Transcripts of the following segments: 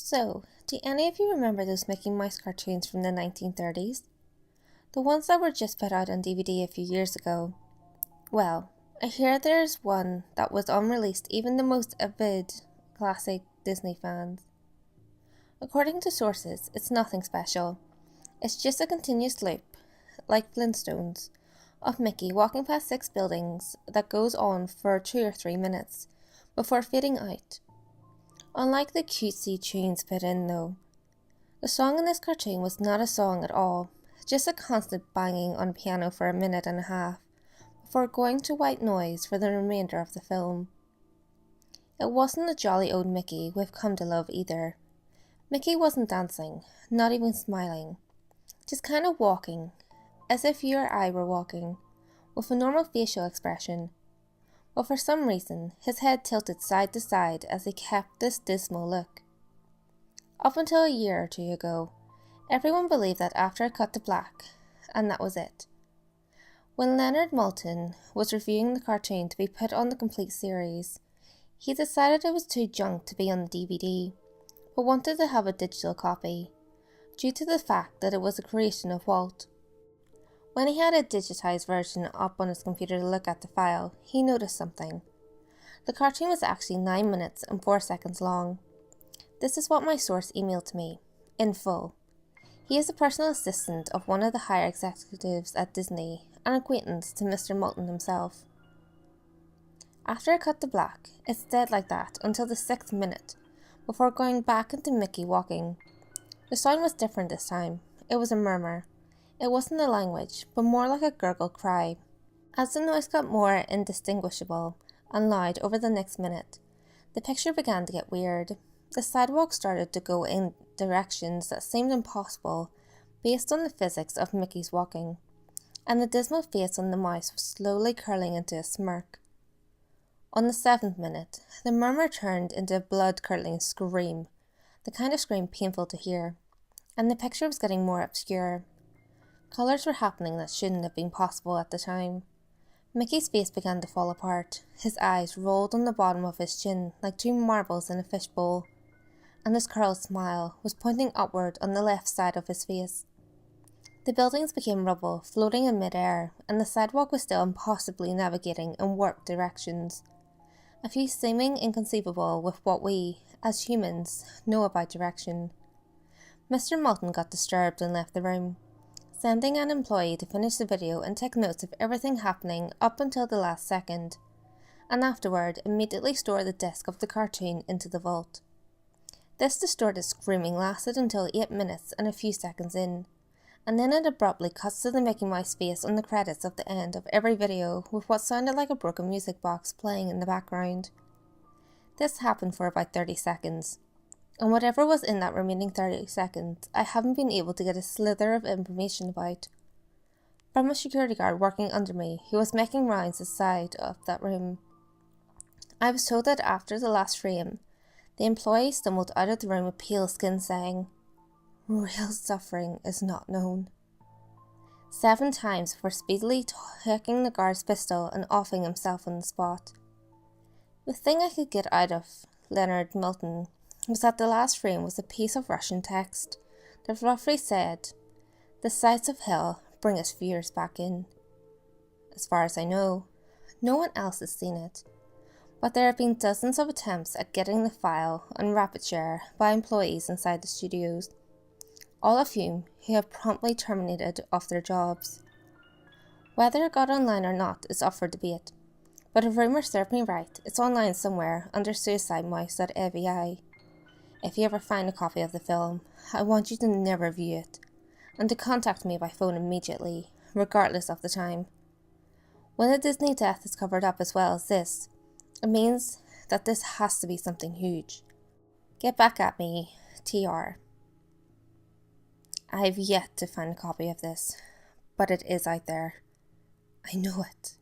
So, do any of you remember those Mickey Mouse cartoons from the 1930s? The ones that were just put out on DVD a few years ago? Well, I hear there's one that was unreleased even the most avid classic Disney fans. According to sources, it's nothing special. It's just a continuous loop, like Flintstones, of Mickey walking past 6 buildings that goes on for 2 or 3 minutes before fading out. Unlike the cutesy tunes put in though, the song in this cartoon was not a song at all, just a constant banging on a piano for 1.5 minutes before going to white noise for the remainder of the film. It wasn't the jolly old Mickey we've come to love either. Mickey wasn't dancing, not even smiling, just kind of walking, as if you or I were walking, with a normal facial expression. But for some reason, his head tilted side to side as he kept this dismal look. Up until a year or 2 ago, everyone believed that after it cut to black, and that was it. When Leonard Maltin was reviewing the cartoon to be put on the complete series, he decided it was too junk to be on the DVD, but wanted to have a digital copy, due to the fact that it was a creation of Walt. When he had a digitized version up on his computer to look at the file, he noticed something. The cartoon was actually 9 minutes and 4 seconds long. This is what my source emailed to me, in full. He is a personal assistant of one of the higher executives at Disney, an acquaintance to Mr. Moulton himself. After it cut to black, it stayed like that until the 6th minute, before going back into Mickey walking. The sound was different this time. It was a murmur. It wasn't a language, but more like a gurgled cry. As the noise got more indistinguishable and loud over the next minute, the picture began to get weird. The sidewalk started to go in directions that seemed impossible based on the physics of Mickey's walking, and the dismal face on the mouse was slowly curling into a smirk. On the 7th minute, the murmur turned into a blood-curdling scream, the kind of scream painful to hear, and the picture was getting more obscure. Colours were happening that shouldn't have been possible at the time. Mickey's face began to fall apart, his eyes rolled on the bottom of his chin like 2 marbles in a fishbowl, and his curled smile was pointing upward on the left side of his face. The buildings became rubble, floating in mid-air, and the sidewalk was still impossibly navigating in warped directions. A few seeming inconceivable with what we, as humans, know about direction. Mr. Moulton got disturbed and left the room, sending an employee to finish the video and take notes of everything happening up until the last second, and afterward immediately store the disc of the cartoon into the vault. This distorted screaming lasted until 8 minutes and a few seconds in, and then it abruptly cuts to the Mickey Mouse face on the credits of the end of every video with what sounded like a broken music box playing in the background. This happened for about 30 seconds. And whatever was in that remaining 30 seconds, I haven't been able to get a slither of information about. From a security guard working under me, who was making rounds inside of that room. I was told that after the last frame, the employee stumbled out of the room with pale skin saying, "Real suffering is not known," 7 times before speedily taking the guard's pistol and offing himself on the spot. The thing I could get out of Leonard Maltin was that the last frame was a piece of Russian text that roughly said, "The sights of hell bring its viewers back in." As far as I know, no one else has seen it, but there have been dozens of attempts at getting the file on rapid share by employees inside the studios, all of whom who have promptly terminated off their jobs. Whether it got online or not is up for debate, but if rumours serve me right, it's online somewhere under Suicidemouse.avi. If you ever find a copy of the film, I want you to never view it, and to contact me by phone immediately, regardless of the time. When a Disney death is covered up as well as this, it means that this has to be something huge. Get back at me, TR. I have yet to find a copy of this, but it is out there. I know it.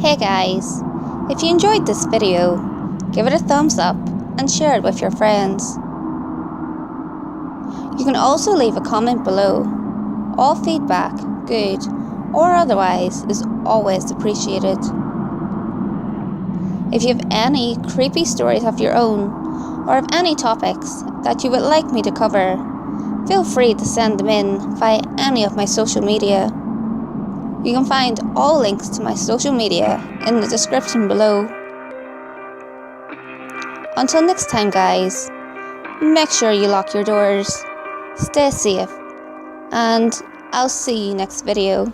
Hey guys, if you enjoyed this video, give it a thumbs up and share it with your friends. You can also leave a comment below. All feedback, good or otherwise, is always appreciated. If you have any creepy stories of your own, or have any topics that you would like me to cover, feel free to send them in via any of my social media. You can find all links to my social media in the description below. Until next time guys, make sure you lock your doors, stay safe, and I'll see you next video.